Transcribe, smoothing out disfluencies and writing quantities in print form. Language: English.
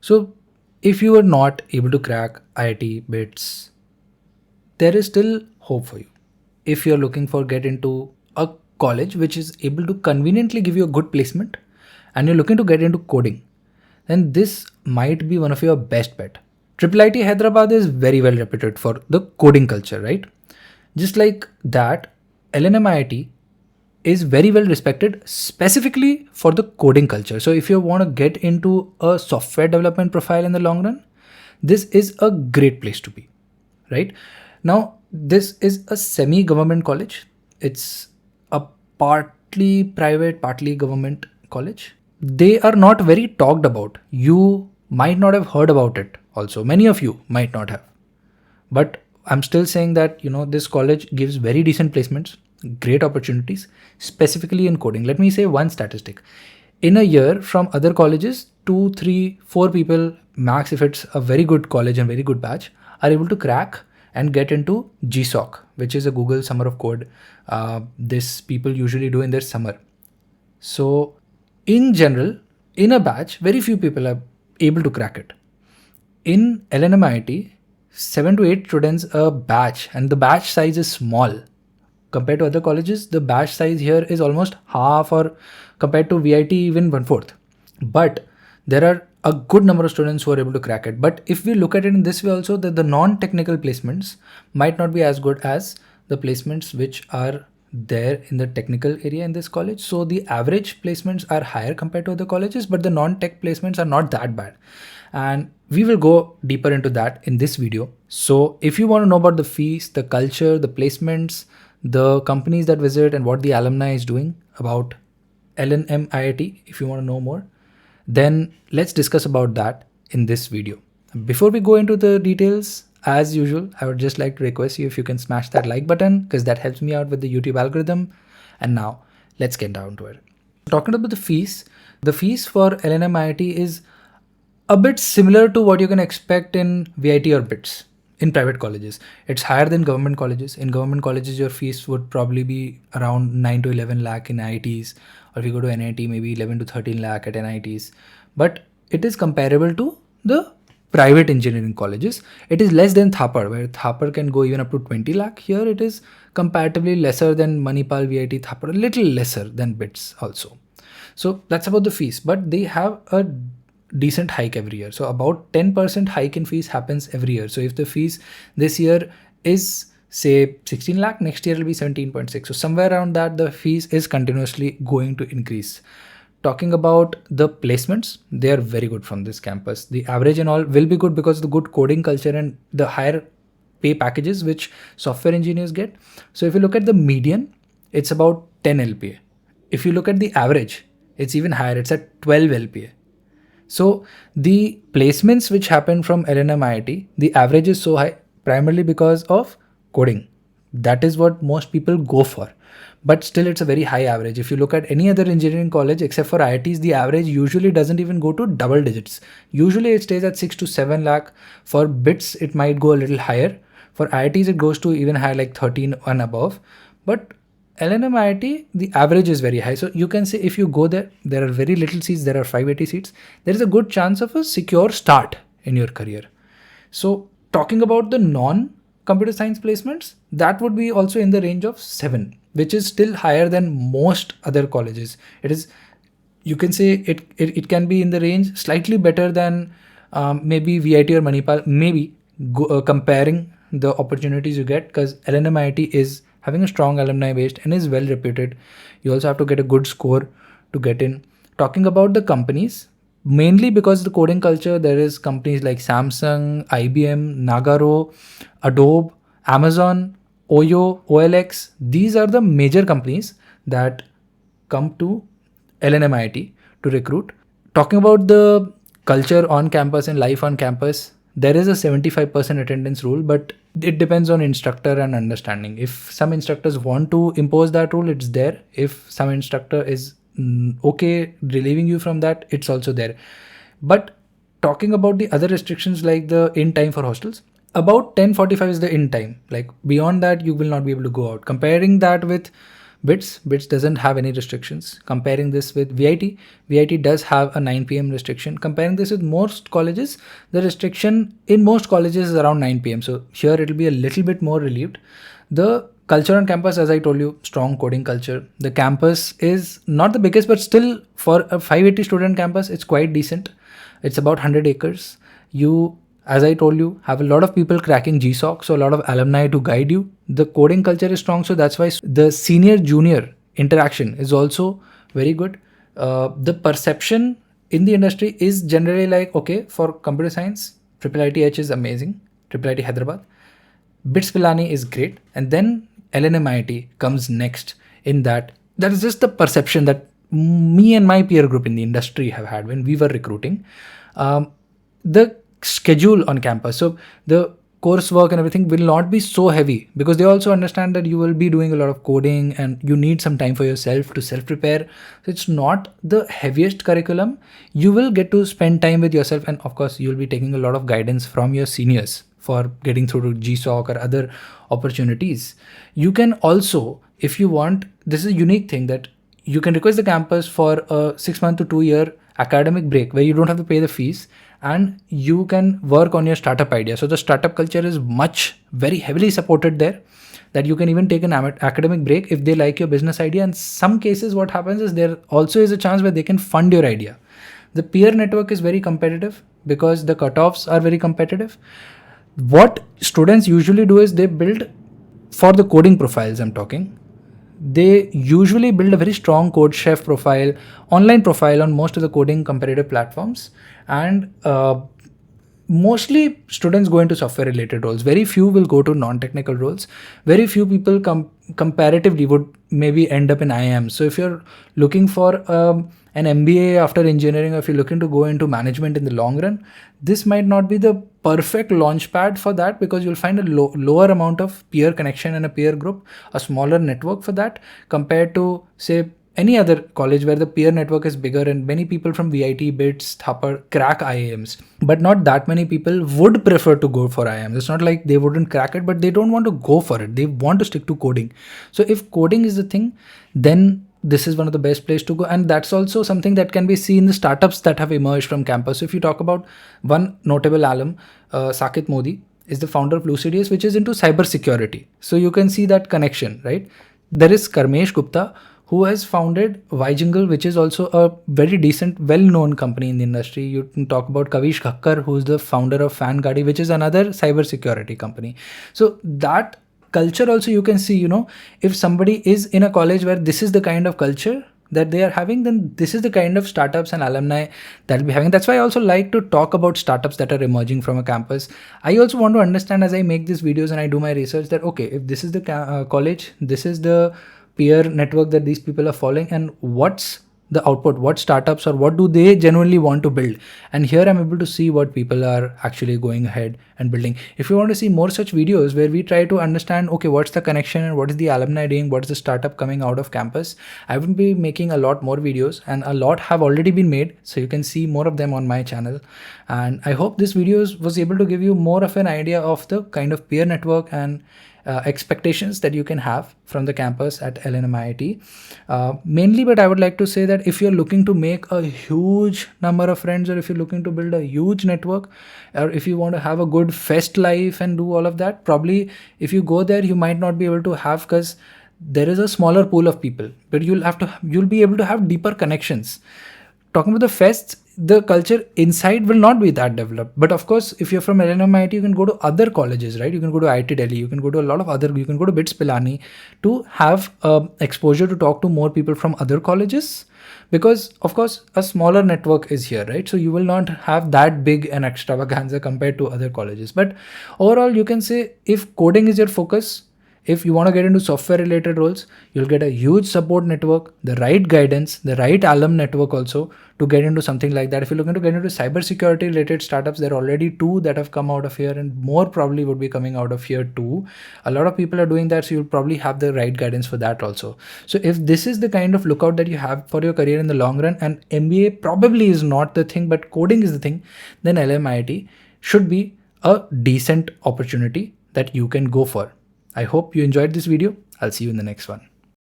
So if you are not able to crack IIT bits, there is still hope for you. If you're looking for get into a college which is able to conveniently give you a good placement and you're looking to get into coding, then this might be one of your best bet. Triple IT Hyderabad is very well reputed for the coding culture, right? Just like that, LNMIT is very well respected specifically for the coding culture. So if you want to get into a software development profile in the long run, this is a great place to be, right? Now, this is a semi-government college. It's a partly private, partly government college. They are not very talked about. You might not have heard about it also. Many of you might not have. But I'm still saying that, this college gives very decent placements, great opportunities, specifically in coding. Let me say one statistic. In a year from other colleges, 2, 3, 4 people max, if it's a very good college and very good batch, are able to crack and get into GSOC, which is a Google Summer of Code. This people usually do in their summer. So in general, in a batch, very few people are able to crack it. In LNMIT, 7 to 8 students a batch, and the batch size is small. Compared to other colleges, the batch size here is almost half, or compared to VIT, even 1/4. But there are a good number of students who are able to crack it. But if we look at it in this way also, that the non-technical placements might not be as good as the placements which are there in the technical area in this college. So the average placements are higher compared to other colleges, but the non-tech placements are not that bad. And we will go deeper into that in this video. So if you want to know about the fees, the culture, the placements, the companies that visit, and what the alumni is doing about LNM IIT, if you want to know more, then let's discuss about that in this video. Before we go into the details, as usual, I would just like to request you if you can smash that like button, because that helps me out with the YouTube algorithm. And now let's get down to it. Talking about the fees for LNM IIT is a bit similar to what you can expect in VIT or BITS in private colleges. It's higher than government colleges. In government colleges, your fees would probably be around 9 to 11 lakh in IITs, or if you go to NIT, maybe 11 to 13 lakh at NITs. But it is comparable to the private engineering colleges. It is less than Thapar, where Thapar can go even up to 20 lakh. Here it is comparatively lesser than Manipal, VIT, Thapar, a little lesser than BITS also. So that's about the fees, but they have a decent hike every year. So about 10% hike in fees happens every year. So if the fees this year is say 16 lakh, next year will be 17.6. So somewhere around that, the fees is continuously going to increase. Talking about the placements, they are very good from this campus. The average and all will be good because of the good coding culture and the higher pay packages which software engineers get. So if you look at the median, it's about 10 LPA. If you look at the average, it's even higher. It's at 12 LPA. So the placements which happen from LNM IIT, the average is so high primarily because of coding. That is what most people go for. But still, it's a very high average. If you look at any other engineering college except for IITs, the average usually doesn't even go to double digits. Usually it stays at 6 to 7 lakh. For BITS, it might go a little higher. For IITs, it goes to even higher, like 13 and above. But LNM IIT, the average is very high. So you can say if you go there, there are very little seats, there are 580 seats. There is a good chance of a secure start in your career. So talking about the non-computer science placements, that would be also in the range of 7, which is still higher than most other colleges. It is, you can say it can be in the range slightly better than maybe VIT or Manipal, maybe comparing the opportunities you get, because LNM IIT is having a strong alumni base and is well reputed. You also have to get a good score to get in. Talking about the companies, mainly because the coding culture, there is companies like Samsung, IBM, Nagaro, Adobe, Amazon, Oyo, OLX. These are the major companies that come to LNM IIT to recruit. Talking about the culture on campus and life on campus, there is a 75% attendance rule, but it depends on instructor and understanding. If some instructors want to impose that rule, it's there. If some instructor is okay relieving you from that, it's also there. But talking about the other restrictions like the in time for hostels, about 10:45 is the in time. Like beyond that, you will not be able to go out. Comparing that with BITS doesn't have any restrictions. Comparing this with VIT does have a 9 p.m. restriction. Comparing this with most colleges, the restriction in most colleges is around 9 p.m. So here it will be a little bit more relieved. The culture on campus, as I told you, strong coding culture. The campus is not the biggest, but still for a 580 student campus, it's quite decent. It's about 100 acres. You, as I told you, have a lot of people cracking GSOC, so a lot of alumni to guide you. The coding culture is strong, so that's why the senior junior interaction is also very good. The perception in the industry is generally like, okay, for computer science, IIITH is amazing, IIIT Hyderabad. BITS Pilani is great, and then LNMIT comes next. In that is just the perception that me and my peer group in the industry have had when we were recruiting. The schedule on campus, so the coursework and everything will not be so heavy, because they also understand that you will be doing a lot of coding and you need some time for yourself to self-prepare. So it's not the heaviest curriculum. You will get to spend time with yourself, and of course you'll be taking a lot of guidance from your seniors for getting through to GSOC or other opportunities. You can also, if you want, this is a unique thing that you can request the campus for a 6 month to 2 year academic break where you don't have to pay the fees, and you can work on your startup idea. So the startup culture is very heavily supported there, that you can even take an academic break if they like your business idea. In some cases, what happens is there also is a chance where they can fund your idea. The peer network is very competitive because the cutoffs are very competitive. What students usually do is they build, for the coding profiles I'm talking, they usually build a very strong CodeChef profile, online profile on most of the coding competitive platforms. And mostly students go into software related roles. Very few will go to non-technical roles. Very few people comparatively would maybe end up in IIM. So if you're looking for an MBA after engineering, or if you're looking to go into management in the long run, this might not be the perfect launch pad for that, because you'll find a lower amount of peer connection and a peer group, a smaller network for that, compared to say any other college where the peer network is bigger and many people from VIT, BITS, Thapar crack IIMs. But not that many people would prefer to go for IIMs. It's not like they wouldn't crack it, but they don't want to go for it. They want to stick to coding. So if coding is the thing, then this is one of the best place to go. And that's also something that can be seen in the startups that have emerged from campus. So if you talk about one notable alum, Saket Modi is the founder of Lucidius, which is into cyber security. So you can see that connection, right? There is Karmesh Gupta, who has founded Vyjingle, which is also a very decent, well-known company in the industry. You can talk about Kavish Khakkar, who is the founder of FanGadi, which is another cyber security company. So that culture also you can see, if somebody is in a college where this is the kind of culture that they are having, then this is the kind of startups and alumni that will be having. That's why I also like to talk about startups that are emerging from a campus. I also want to understand, as I make these videos and I do my research, that okay, if this is the college, this is the peer network that these people are following, and what's the output, what startups or what do they genuinely want to build. And here I'm able to see what people are actually going ahead and building. If you want to see more such videos where we try to understand, okay, what's the connection and what is the alumni doing, what is the startup coming out of campus, I will be making a lot more videos, and a lot have already been made, so you can see more of them on my channel. And I hope this video was able to give you more of an idea of the kind of peer network and expectations that you can have from the campus at LNMIT. Mainly, but I would like to say that if you're looking to make a huge number of friends, or if you're looking to build a huge network, or if you want to have a good fest life and do all of that, probably if you go there, you might not be able to have, because there is a smaller pool of people, but you'll be able to have deeper connections. Talking about the fests, the culture inside will not be that developed. But of course, if you're from LNMIT, you can go to other colleges, right? You can go to IIT Delhi, you can go to a lot of other, you can go to BITS Pilani to have exposure to talk to more people from other colleges. Because of course, a smaller network is here, right? So you will not have that big an extravaganza compared to other colleges. But overall, you can say if coding is your focus, if you want to get into software related roles, you'll get a huge support network, the right guidance, the right alum network also to get into something like that. If you're looking to get into cybersecurity related startups, there are already 2 that have come out of here, and more probably would be coming out of here too. A lot of people are doing that, so you'll probably have the right guidance for that also. So if this is the kind of lookout that you have for your career in the long run, and MBA probably is not the thing, but coding is the thing, then LMIT should be a decent opportunity that you can go for. I hope you enjoyed this video. I'll see you in the next one.